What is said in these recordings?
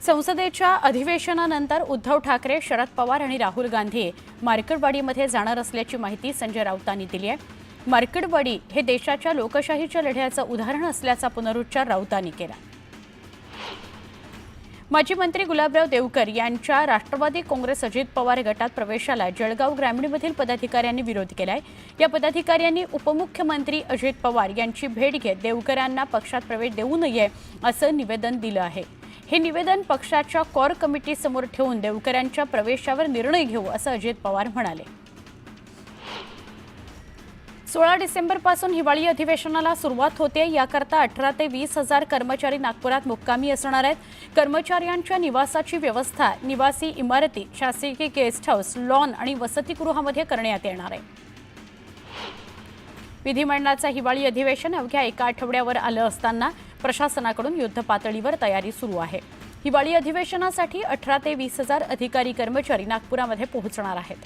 संसदेच्या अधिवेशनानंतर उद्धव ठाकरे, शरद पवार आणि राहुल गांधी मार्केटवाडीमध्ये जाणार असल्याची माहिती संजय राऊतांनी दिली आहे। मार्केटवाडी हे देशाच्या लोकशाहीच्या लढ्याचं उदाहरण असल्याचा पुनरुच्चार राऊतांनी केला। माजी मंत्री गुलाबराव देवकर यांच्या राष्ट्रवादी काँग्रेस अजित पवार गटात प्रवेशाला जळगाव ग्रामीणमधील पदाधिकाऱ्यांनी विरोध केलाय। या पदाधिकाऱ्यांनी उपमुख्यमंत्री अजित पवार यांची भेट घेत देवकरांना पक्षात प्रवेश देऊ नये असं निवेदन दिलं आहे। हे निवेदन पक्षाच्या कोर कमिटी समोर ठेवून देवकरांच्या प्रवेशावर निर्णय घेऊ असं अजित पवार म्हणाले। 16 डिसेंबरपासून हिवाळी अधिवेशनाला सुरुवात होते। याकरता 18 ते 20 हजार कर्मचारी नागपुरात मुक्कामी असणार आहेत। कर्मचाऱ्यांच्या निवासाची व्यवस्था निवासी इमारती, शासकीय गेस्ट हाऊस, लॉन आणि वसतिगृहामध्ये करण्यात येणार आहे। विधिमंडळाचं हिवाळी अधिवेशन अवघ्या एका आठवड्यावर आलं असताना प्रशासनाकडून युद्धपातळीवर तयारी सुरू आहे। हिवाळी अधिवेशनासाठी 18 ते 20 हजार अधिकारी कर्मचारी नागपुरामध्ये पोहोचणार आहेत।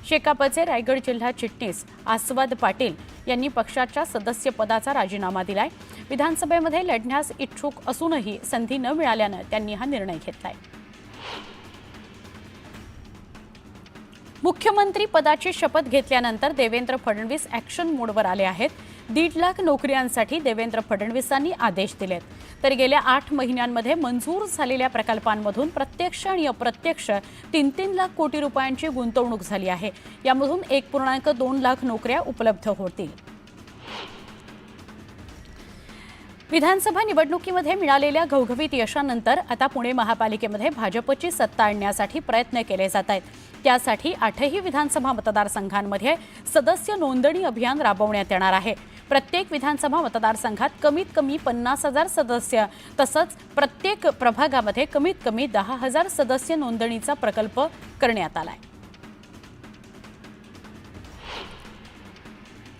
शेकापचे रायगड जिल्हा चिटणीस आस्वाद पाटील यांनी पक्षाच्या सदस्यपदाचा राजीनामा दिलाय। विधानसभेमध्ये लढण्यास इच्छुक असूनही संधी न मिळाल्याने त्यांनी हा निर्णय घेतलाय। मुख्यमंत्री पदाची शपथ घेतल्यानंतर देवेंद्र फडणवीस ॲक्शन मोडवर आले आहेत। 1.5 लाख नोकऱ्यांसाठी देवेंद्र फडणवीसांनी आदेश दिलेत। तर गेल्या 8 महिन्यांमध्ये मंजूर झालेल्या प्रकल्पांमधून प्रत्यक्ष आणि अप्रत्यक्ष 3-3 लाख कोटी रुपयांची गुंतवणूक झाली आहे। यामधून 1.2 लाख नोकऱ्या उपलब्ध होतील। विधानसभा निवडणुकीमध्ये मिळालेल्या घवघवीत यशानंतर आता पुणे महापालिकेमध्ये भाजपची सत्ता आणण्यासाठी प्रयत्न केले जात आहेत। त्यासाठी 8ही विधानसभा मतदारसंघांमध्ये सदस्य नोंदणी अभियान राबवण्यात येणार आहे। प्रत्येक विधानसभा मतदारसंघात कमीत कमी 50,000 सदस्य तसंच प्रत्येक प्रभागामध्ये कमीत कमी 10,000 सदस्य नोंदणीचा प्रकल्प करण्यात आलाय।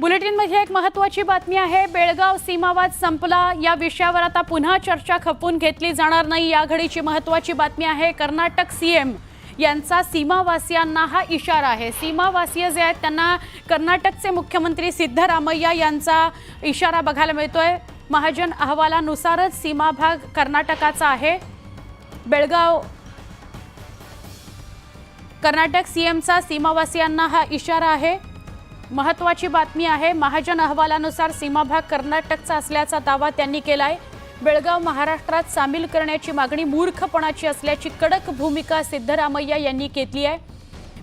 बुलेटिनमध्ये एक महत्त्वाची बातमी आहे। बेळगाव सीमावाद संपला या विषयावर आता पुन्हा चर्चा खपवून घेतली जाणार नाही। या घडीची महत्त्वाची बातमी आहे। कर्नाटक सीएम यांचा सीमावासियांना हा इशारा आहे। सीमावासीय जे आहेत त्यांना कर्नाटकचे मुख्यमंत्री सिद्धरामय्या यांचा इशारा बघायला मिळतोय। महाजन अहवालानुसारच सीमा भाग कर्नाटकाचा आहे। बेळगाव कर्नाटक सीएमचा सीमावासियांना हा इशारा आहे। महत्त्वाची बातमी आहे। महाजन अहवालानुसार सीमा भाग कर्नाटकचा असल्याचा दावा त्यांनी केलाय। बेळगाव महाराष्ट्रात सामील करण्याची मागणी मूर्खपणाची असल्याची कडक भूमिका सिद्धरामय्या यांनी घेतली आहे।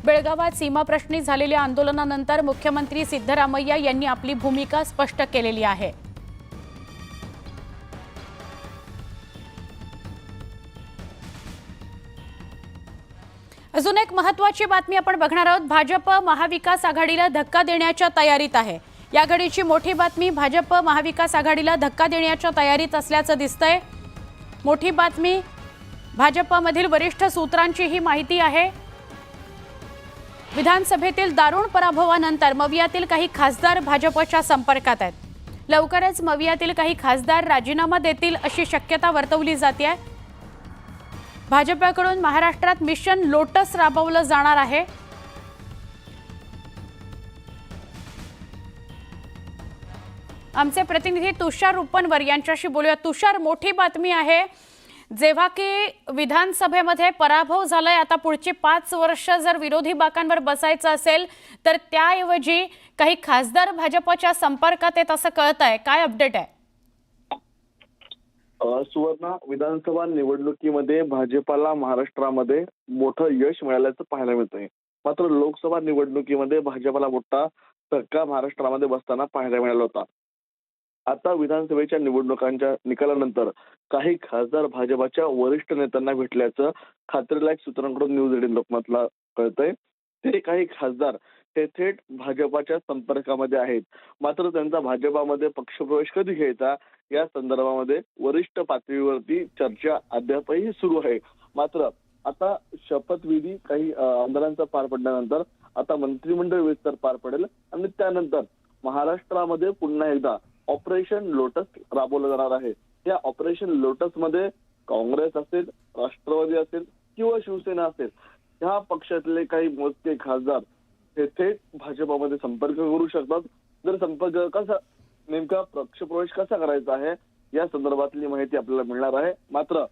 बेळगावात सीमाप्रश्नी झालेल्या आंदोलनानंतर मुख्यमंत्री सिद्धरामय्या यांनी आपली भूमिका स्पष्ट केलेली आहे। अजून एक महत्त्वाची बातमी आपण बघणार आहोत। भाजप महाविकास आघाडीला धक्का देण्याच्या तयारीत आहे। या घडीची मोठी बातमी, भाजप महाविकास आघाडीला धक्का देण्याच्या तयारीत असल्याचं दिसतंय। मोठी बातमी, भाजपमधील वरिष्ठ सूत्रांची ही माहिती आहे। विधानसभेतील दारुण पराभवानंतर मवियातील काही खासदार भाजपच्या संपर्कात आहेत। लवकरच मवियातील काही खासदार राजीनामा देतील अशी शक्यता वर्तवली जाते। भाजपकडून महाराष्ट्रात मिशन लोटस राबवलं जाणार आहे। आमचे प्रतिनिधी तुषार रुपनवर यांच्याशी बोलूया। तुषार, मोठी बातमी आहे। जेव्हा की विधानसभेमध्ये पराभव झालाय, आता पुढची 5 वर्ष जर विरोधी बाकांवर बसायचं असेल तर त्याऐवजी काही खासदार भाजपच्या संपर्कात आहेत असं कळतंय। काय अपडेट आहे? सुवर्णा, विधानसभा निवडणुकीमध्ये भाजपला महाराष्ट्रामध्ये मोठं यश मिळाल्याचं पाहायला मिळतंय। मात्र लोकसभा निवडणुकीमध्ये भाजपला मोठा धक्का महाराष्ट्रामध्ये बसताना पाहायला मिळाला होता। आता विधानसभेच्या निवडणुकांच्या निकालानंतर काही खासदार भाजपच्या वरिष्ठ नेत्यांना भेटल्याचं खात्रीलायक सूत्रांकडून न्यूज 18 लोकमतला कळतंय। ते काही खासदार हे थेट भाजपच्या संपर्कामध्ये आहेत। मात्र त्यांचा भाजपमध्ये पक्षप्रवेश कधी घ्यायचा या संदर्भामध्ये वरिष्ठ पातळीवरती चर्चा अद्यापही सुरू आहे। मात्र आता शपथविधी काही आंदोलनांचा पार पडल्यानंतर आता मंत्रिमंडळ विस्तार पार पडेल आणि त्यानंतर महाराष्ट्रामध्ये पुन्हा एकदा ऑपरेशन लोटस राबवलं जाणार आहे। या ऑपरेशन लोटस मध्ये काँग्रेस असेल, राष्ट्रवादी असेल किंवा शिवसेना असेल, ह्या पक्षातले काही मोजके खासदार हे थेट भाजपमध्ये संपर्क करू शकतात। जर संपर्क कसा नेमका पक्षप्रवेश कसा करायचा आहे या संदर्भातली माहिती आपल्याला मिळणार आहे। मात्र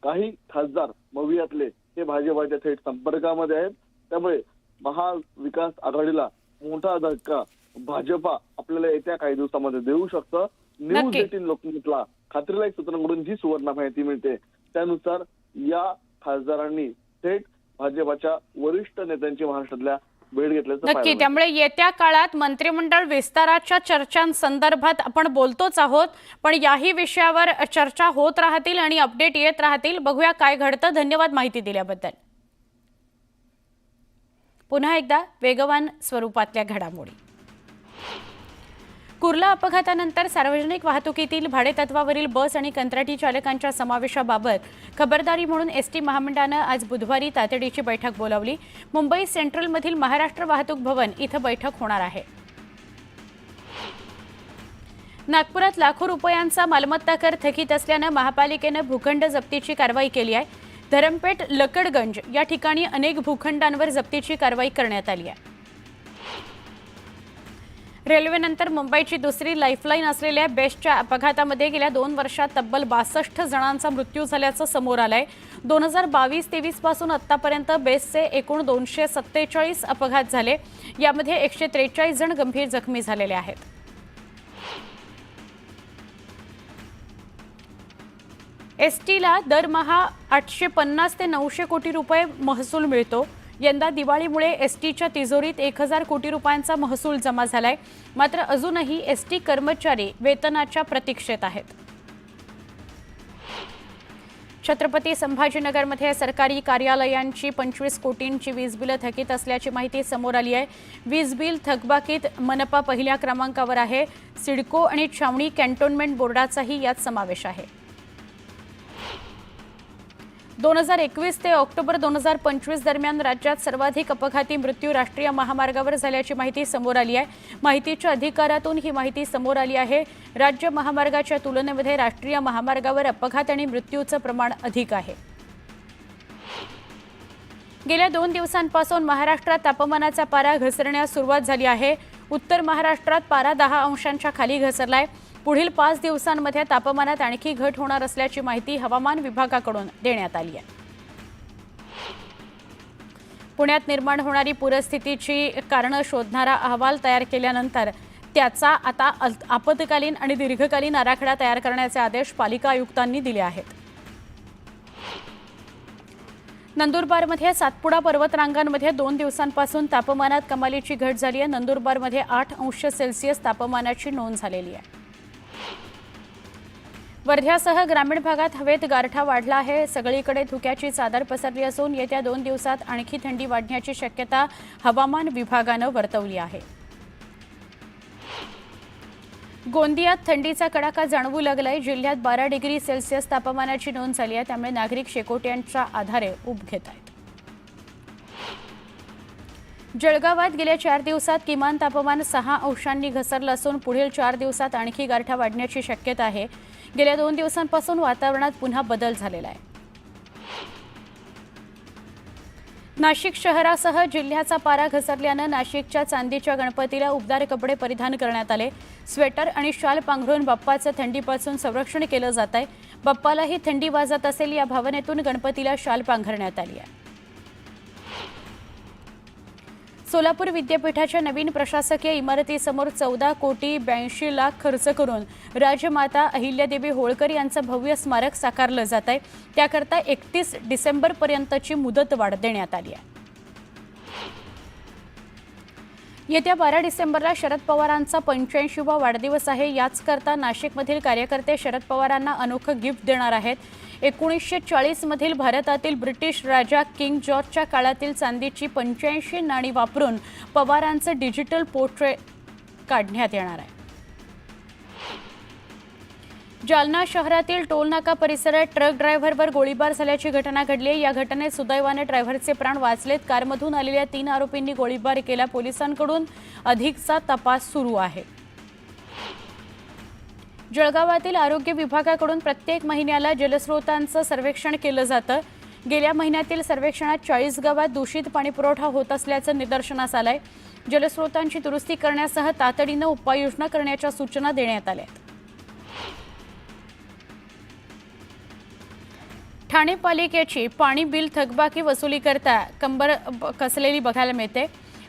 काही खासदार मवियातले हे भाजपाच्या थेट संपर्कामध्ये आहेत. त्यामुळे महाविकास आघाडीला मोठा धक्का भाजपा आपल्याला येत्या काही दिवसामध्ये देऊ शकतं. न्यूज 18 लोकमतला खात्रीलायक सूत्रांकडून जी सुवर्ण माहिती मिळते त्यानुसार या खासदारांनी थेट भाजपाच्या वरिष्ठ नेत्यांची महाराष्ट्रातल्या भेट घेतल्याचं नक्की. त्यामुळे येत्या काळात मंत्रिमंडळ विस्ताराच्या चर्चांसंदर्भात आपण बोलतोच आहोत, पण याही विषयावर चर्चा होत राहतील आणि अपडेट येत राहतील. बघूया काय घडतं. धन्यवाद माहिती दिल्याबद्दल. पुन्हा एकदा वेगवान स्वरूपातल्या घडामोडी. कुर्ला अपघातानंतर सार्वजनिक वाहतुकीतील भाडेतत्वावरील बस आणि कंत्राटी चालकांच्या समावेशाबाबत खबरदारी म्हणून एसटी महामंडळानं आज बुधवारी तातडीची बैठक बोलावली. मुंबई सेंट्रलमधील महाराष्ट्र वाहतूक भवन इथं बैठक होणार आहे. नागपुरात लाखो रुपयांचा मालमत्ता कर थकीत असल्यानं महापालिकेनं भूखंड जप्तीची कारवाई केली आहे. धरमपेठ लकडगंज या ठिकाणी अनेक भूखंडांवर जप्तीची कारवाई करण्यात आली आहे. रेल्वेनंतर मुंबईची दुसरी लाईफलाईन असलेल्या बेस्टच्या अपघातामध्ये गेल्या 2 वर्षात तब्बल 62 जणांचा मृत्यू झाल्याचं समोर आलंय. 2022-23 पासून आतापर्यंत बेस्टचे एकूण 247 अपघात झाले. यामध्ये 143 जण गंभीर जखमी झालेले आहेत. एसटीला दरमहा 850 ते 900 कोटी रुपये महसूल मिळतो. यंदा दिवाळीमुळे एसटीच्या तिजोरीत 1000 कोटी रुपयांचा महसूल जमा झालाय. मात्र अजूनही एसटी कर्मचारी वेतनाच्या प्रतीक्षेत आहेत. छत्रपती संभाजीनगरमध्ये सरकारी कार्यालयांची 25 कोटींची वीज बिलं थकीत असल्याची माहिती समोर आली आहे. वीज बिल थकबाकीत मनपा पहिल्या क्रमांकावर आहे. सिडको आणि छावणी कॅन्टोन्मेंट बोर्डाचाही यात समावेश आहे. 2021 ते ऑक्टोबर 2025 दरम्यान राज्यात सर्वाधिक अपघाती मृत्यू राष्ट्रीय महामार्गावर झाल्याची माहिती समोर आली आहे. माहितीच्या अधिकारातून ही माहिती समोर आली आहे. राज्य महामार्गाच्या तुलनेमध्ये राष्ट्रीय महामार्गावर अपघात आणि मृत्यूचं प्रमाण अधिक आहे. गेल्या 2 दिवसांपासून महाराष्ट्रात तापमानाचा पारा घसरण्यास सुरुवात झाली आहे. उत्तर महाराष्ट्रात पारा 10 अंशांच्या खाली घसरलाय. पुढील 5 दिवसांमध्ये तापमानात आणखी घट होणार असल्याची माहिती हवामान विभागाकडून देण्यात आली आहे. पुण्यात निर्माण होणारी पूरस्थितीची कारणं शोधणारा अहवाल तयार केल्यानंतर त्याचा आता आपत्कालीन आणि दीर्घकालीन आराखडा तयार करण्याचे आदेश पालिका आयुक्तांनी दिले आहेत. नंदुरबारमध्ये सातपुडा पर्वतरांगांमध्ये 2 दिवसांपासून तापमानात कमालीची घट झाली आहे. नंदुरबारमध्ये 8 अंश सेल्सिअस तापमानाची नोंद झालेली आहे. वर्ध्यासह ग्रामीण भागात हवेत गारठा वाढला आहे. सगळीकडे धुक्याची चादर पसरली असून येत्या 2 दिवसात आणखी थंडी वाढण्याची शक्यता हवामान विभागानं वर्तवली आहे. गोंदियात थंडीचा कडाका जाणवू लागलाय. जिल्ह्यात 12 डिग्री सेल्सिअस तापमानाची नोंद झाली आहे. त्यामुळे नागरिक शेकोट्यांच्या आधारे ऊब घेत आहेत. जळगावात गेल्या 4 दिवसात किमान तापमान 6 अंशांनी घसरलं असून पुढील 4 दिवसात आणखी गारठा वाढण्याची शक्यता आहे. गेल्या 2 दिवसांपासून वातावरणात पुन्हा बदल झालेला आहे. नाशिक शहरासह जिल्ह्याचा पारा घसरल्यानं नाशिकच्या चांदीच्या गणपतीला उबदार कपडे परिधान करण्यात आले. स्वेटर आणि शाल पांघरून बाप्पाचं थंडीपासून संरक्षण केलं जात आहे. बाप्पालाही थंडी वाजत असेल या भावनेतून गणपतीला शाल पांघरण्यात आली आहे. सोलापूर विद्यापीठाच्या नवीन प्रशासकीय इमारतीसमोर 14 कोटी 82 लाख खर्च करून राजमाता अहिल्यादेवी होळकर यांचं भव्य स्मारक साकारलं जात आहे. त्याकरता 31 डिसेंबरपर्यंतची मुदतवाढ देण्यात आली आहे. येत्या 12 डिसेंबरला शरद पवारांचा 85वा वाढदिवस आहे. याचकरता नाशिकमधील कार्यकर्ते शरद पवारांना अनोखं गिफ्ट देणार आहेत. 1940 मधील भारतातील ब्रिटिश राजा किंग जॉर्जच्या काळातील चांदीची 85 नाणी वापरून पवारांचं डिजिटल पोर्ट्रेट काढण्यात येणार आहे. जालना शहरातील टोलनाका परिसरात ट्रक ड्रायव्हरवर गोळीबार झाल्याची घटना घडली. या घटनेत सुदैवाने ड्रायव्हरचे प्राण वाचलेत. कारमधून आलेल्या 3 आरोपींनी गोळीबार केला. पोलिसांकडून अधिकचा तपास सुरू आहे. जळगावातील आरोग्य विभागाकडून प्रत्येक महिन्याला जलस्रोतांचं सर्वेक्षण केलं जातं. गेल्या महिन्यातील सर्वेक्षणात 40 गावात दूषित पाणीपुरवठा होत असल्याचं निदर्शनास आलंय. जलस्रोतांची दुरुस्ती करण्यासह तातडीनं उपाययोजना करण्याच्या सूचना देण्यात आल्या. ठाणे पालिकेची पाणी बिल थकबाकी वसुली करता कंबर कसलेली बघायला मिळते।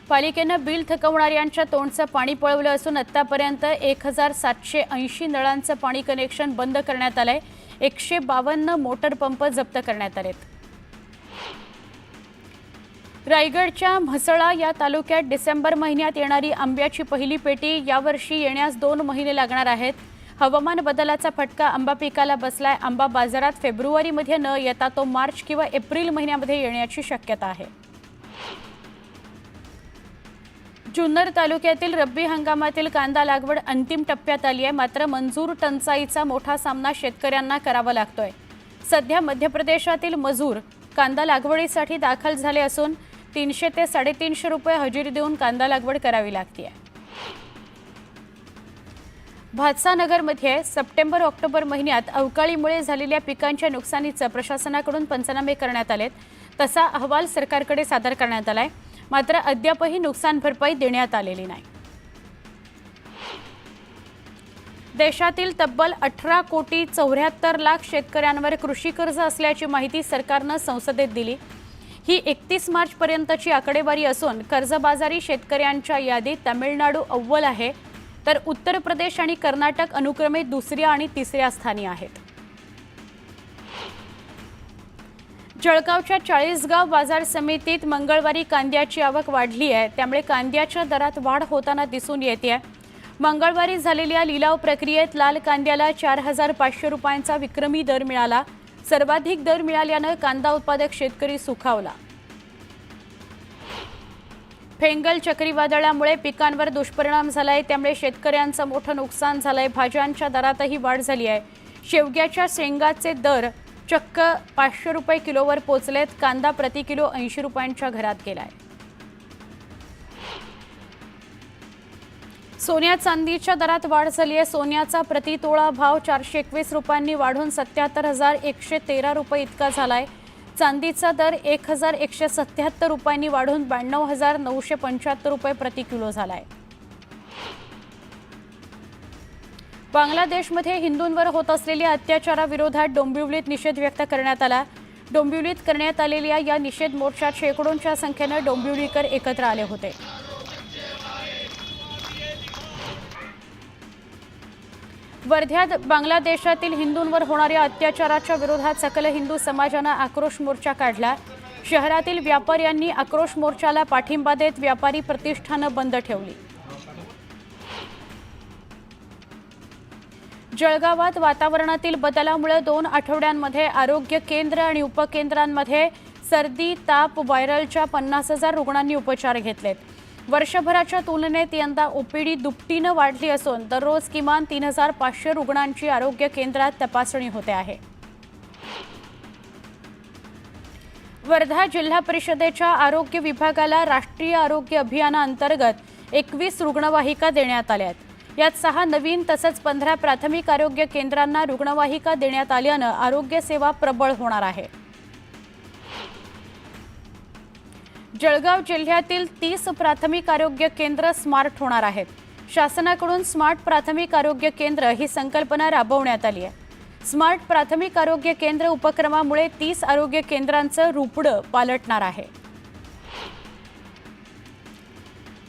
पालिकेनं बिल थकवणाऱ्यांच्या तोंडचं पाणी पळवलं असून आतापर्यंत 1780 नळांचं पाणी कनेक्शन बंद करण्यात आलंय। 152 मोटर पंप जप्त करण्यात आलेत। रायगडच्या म्हसळा या तालुक्यात डिसेंबर महिन्यात येणारी आंब्याची पहिली पेटी यावर्षी येण्यास 2 महिने लागणार आहेत। हवामान बदलाचा फटका आंबा पिकाला बसलाय। आंबा बाजारात फेब्रुवारीमध्ये न येता तो मार्च किंवा एप्रिल महिन्यामध्ये येण्याची शक्यता आहे। जुन्नर तालुक्यातील रब्बी हंगामातील कांदा लागवड अंतिम टप्प्यात आली आहे। मात्र मंजूर टंचाईचा मोठा सामना शेतकऱ्यांना करावा लागतोय। सध्या मध्य प्रदेशातील मजूर कांदा लागवडीसाठी दाखल झाले असून 300 ते 350 रुपये हजेरी देऊन कांदा लागवड करावी लागते। भातसानगरमध्ये सप्टेंबर-ऑक्टोबर महिन्यात अवकाळीमुळे झालेल्या पिकांच्या नुकसानीचं प्रशासनाकडून पंचनामे करण्यात आलेत। तसा अहवाल सरकारकडे सादर करण्यात आलाय। मात्र अद्यापही नुकसान भरपाई देण्यात आलेली नाही। देशातील तब्बल 18 कोटी 74 लाख शेतकऱ्यांवर कृषी कर्ज असल्याची माहिती सरकारनं संसदेत दिली। ही 31 मार्च पर्यंतची आकडेवारी असून कर्जबाजारी शेतकऱ्यांच्या यादीत तामिळनाडू अव्वल आहे, तर उत्तर प्रदेश आणि कर्नाटक अनुक्रमे दुसऱ्या आणि तिसऱ्या स्थानी आहेत। जळगावच्या 40गाव बाजार समितीत मंगळवारी कांद्याची आवक वाढली आहे, त्यामुळे कांद्याच्या दरात वाढ होताना दिसून येते। मंगळवारी झालेल्या लिलाव प्रक्रियेत लाल कांद्याला 4500 रुपयांचा विक्रमी दर मिळाला। सर्वाधिक दर मिळाल्यानं कांदा उत्पादक शेतकरी सुखावला। फेंगल चक्रीवादळामुळे पिकांवर दुष्परिणाम झालाय, त्यामुळे शेतकऱ्यांचं मोठं नुकसान झालंय। भाज्यांच्या दरातही वाढ झाली आहे। शेवग्याच्या शेंगाचे दर चक्क 500 रुपये किलोवर पोहोचलेत। कांदा प्रति किलो 80 रुपयांच्या घरात गेलाय। सोन्या चांदीच्या दरात वाढ झाली आहे। सोन्याचा प्रति तोळा भाव 421 रुपयांनी वाढून 77,113 रुपये इतका झालाय। चांदीचा दर 1,177 रुपयांनी वाढून 92,975 रुपये प्रति किलो झालाय। बांगलादेशमध्ये हिंदूंवर होत असलेल्या अत्याचाराविरोधात डोंबिवलीत निषेध व्यक्त करण्यात आला। डोंबिवलीत करण्यात आलेल्या या निषेध मोर्चात शेकडोंच्या संख्येने डोंबिवलीकर एकत्र आले होते। वर्ध्यात बांगलादेशातील हिंदूंवर होणाऱ्या अत्याचाराच्या विरोधात सकल हिंदू समाजानं आक्रोश मोर्चा काढला। शहरातील व्यापाऱ्यांनी आक्रोश मोर्चाला पाठिंबा देत व्यापारी प्रतिष्ठानं बंद ठेवली। जळगावात वातावरणातील बदलामुळे 2 आठवड्यांमध्ये आरोग्य केंद्र आणि उपकेंद्रांमध्ये सर्दी, ताप, व्हायरलच्या 50,000 रुग्णांनी उपचार घेतलेत। वर्षभराच्या तुलनेत यंदा ओपीडी दुपटीनं वाढली असून दररोज किमान 3500 रुग्णांची आरोग्य केंद्रात तपासणी होते आहे। वर्धा जिल्हा परिषदेच्या आरोग्य विभागाला राष्ट्रीय आरोग्य अभियानाअंतर्गत 21 रुग्णवाहिका देण्यात आल्या आहेत। यात 6 नवीन तसंच 15 प्राथमिक आरोग्य केंद्रांना रुग्णवाहिका देण्यात आल्यानं आरोग्य सेवा प्रबळ होणार आहे। जळगाव जिल्ह्यातील 30 प्राथमिक आरोग्य केंद्र स्मार्ट होणार आहेत। शासनाकडून स्मार्ट प्राथमिक आरोग्य केंद्र ही संकल्पना राबवण्यात आली आहे। स्मार्ट प्राथमिक आरोग्य केंद्र उपक्रमामुळे 30 आरोग्य केंद्रांचं रूपडं पालटणार आहे।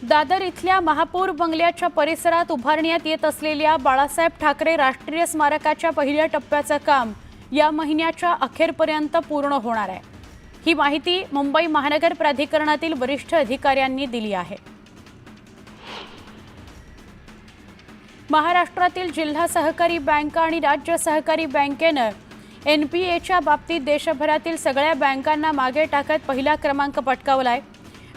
दादर इथल्या महापौर बंगल्याच्या परिसरात उभारण्यात येत असलेल्या बाळासाहेब ठाकरे राष्ट्रीय स्मारकाच्या पहिल्या टप्प्याचं काम या महिन्याच्या अखेरपर्यंत पूर्ण होणार आहे। ही माहिती मुंबई महानगर प्राधिकरणातील वरिष्ठ अधिकाऱ्यांनी दिली आहे। महाराष्ट्रातील जिल्हा सहकारी बँका आणि राज्य सहकारी बँकेनं एनपीएच्या बाबतीत देशभरातील सगळ्या बँकांना मागे टाकत पहिला क्रमांक पटकावलाय।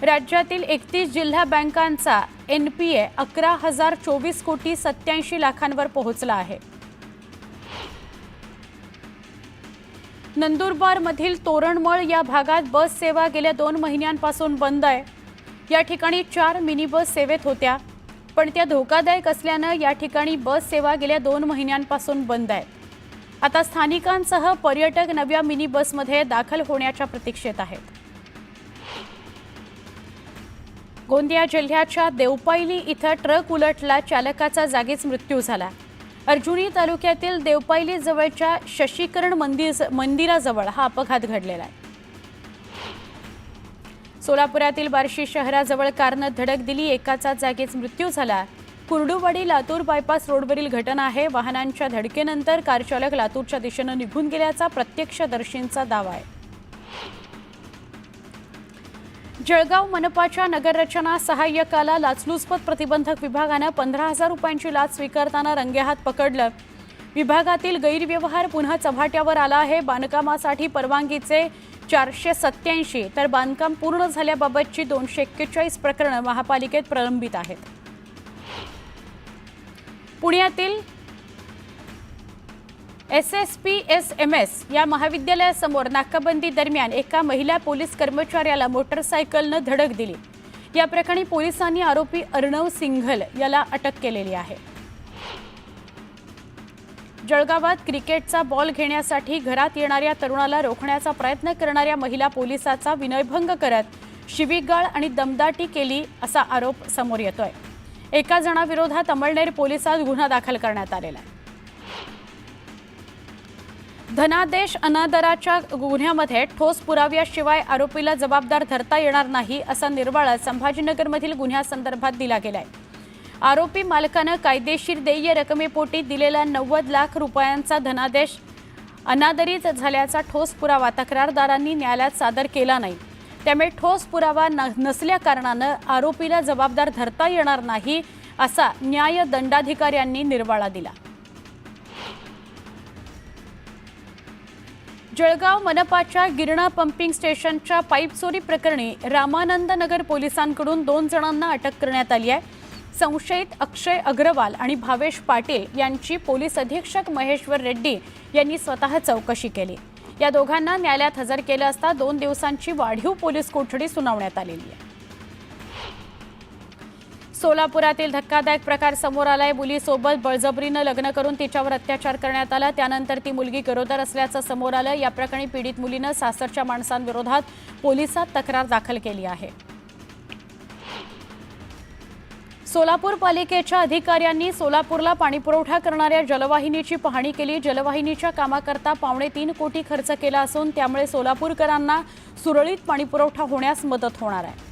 राज्यातील 31 जिल्हा बँकांचा एनपीए 11,024 कोटी 87 लाखांवर पोहोचला आहे। नंदुरबारमधील तोरणमळ या भागात बस सेवा गेल्या 2 महिन्यांपासून बंद आहे। या ठिकाणी 4 मिनी बस सेवेत होत्या, पण त्या धोकादायक असल्यानं या ठिकाणी बस सेवा गेल्या 2 महिन्यांपासून बंद आहे। आता स्थानिकांसह पर्यटक नव्या मिनी बसमध्ये दाखल होण्याच्या प्रतीक्षेत आहेत। गोंदिया जिल्ह्याच्या देवपायली इथं ट्रक उलटला, चालकाचा जागीच मृत्यू झाला। अर्जुनी तालुक्यातील देवपायली जवळच्या शशिकरण मंदिराजवळ हा अपघात घडलेला आहे। सोलापुरातील बार्शी शहराजवळ कारनं धडक दिली, एकाचा जागीच मृत्यू झाला। कुर्डुवाडी लातूर बायपास रोडवरील घटना आहे। वाहनांच्या धडकेनंतर कार चालक लातूरच्या दिशेने निघून गेल्याचा प्रत्यक्षदर्शींचा दावा आहे। जळगाव मनपाच्या नगररचना सहाय्यकाला लाचलुचपत प्रतिबंधक विभागाने 15,000 रुपयांची लाच स्वीकारताना रंगेहात पकडलं। विभागातील गैरव्यवहार पुन्हा चव्हाट्यावर आला आहे। बांधकामासाठी परवानगीचे 487 तर बांधकाम पूर्ण झाल्याबाबतची 241 प्रकरणे महापालिकेत प्रलंबित आहेत। पुण्यातील SSPSMS या महाविद्यालयासमोर नाकाबंदी दरम्यान एका महिला पोलीस कर्मचाऱ्याला मोटरसायकलने धडक दिली। या प्रकरणी पोलिसांनी आरोपी अर्णव सिंघल याला अटक केलेली आहे। जळगावात क्रिकेटचा बॉल घेण्यासाठी घरात येणाऱ्या तरुणाला रोखण्याचा प्रयत्न करणाऱ्या महिला पोलिसाचा विनयभंग करत शिवीगाळ आणि दमदाटी केली असा आरोप समोर येतोय। एका जणाविरोधात अमळनेर पोलिसात गुन्हा दाखल करण्यात आलेला आहे। धनादेश अनादराच्या गुन्ह्यामध्ये ठोस पुराव्याशिवाय आरोपीला जबाबदार धरता येणार नाही असा निर्वाळा संभाजीनगरमधील गुन्ह्यासंदर्भात दिला गेलाय। आरोपी मालकाने कायदेशीर देय रकमेपोटी दिलेला 90 लाख रुपयांचा धनादेश अनादरित झाल्याचा ठोस पुरावा तक्रारदारांनी न्यायालयात सादर केला नाही। त्यामुळे ठोस पुरावा नसल्या कारणाने आरोपीला जबाबदार धरता येणार नाही असा न्याय दंडाधिकाऱ्यांनी निर्वाळा दिला। जळगाव मनपाच्या गिरणा पंपिंग स्टेशनच्या पाईप चोरी प्रकरणी रामानंद नगर पोलिसांकडून 2 जणांना अटक करण्यात आली आहे। संशयित अक्षय अग्रवाल आणि भावेश पाटील यांची पोलीस अधीक्षक महेश्वर रेड्डी यांनी स्वतः चौकशी केली। या दोघांना न्यायालयात हजर केले असता 2 दिवसांची वाढीव पोलीस कोठडी सुनावण्यात आलेली आहे। सोलापुरातील धक्कादायक प्रकार समोर आलाय। मुलीसोबत बळजबरीने लग्न करून तिच्यावर अत्याचार करण्यात आला। त्यानंतर ती मुलगी गरोदर असल्याचं समोर आलं। या प्रकरणी पीडित मुलीने सासरच्या माणसांविरोधात पोलिसात तक्रार दाखल केली आहे। सोलापूर पालिकेच्या अधिकाऱ्यांनी सोलापूरला पाणीपुरवठा करणाऱ्या जलवाहिनीची पाहणी केली। जलवाहिनीच्या कामाकरता 3.25 कोटी खर्च केला असून त्यामुळे सोलापूरकरांना सुरळीत पाणीपुरवठा होण्यास मदत होणार आहे।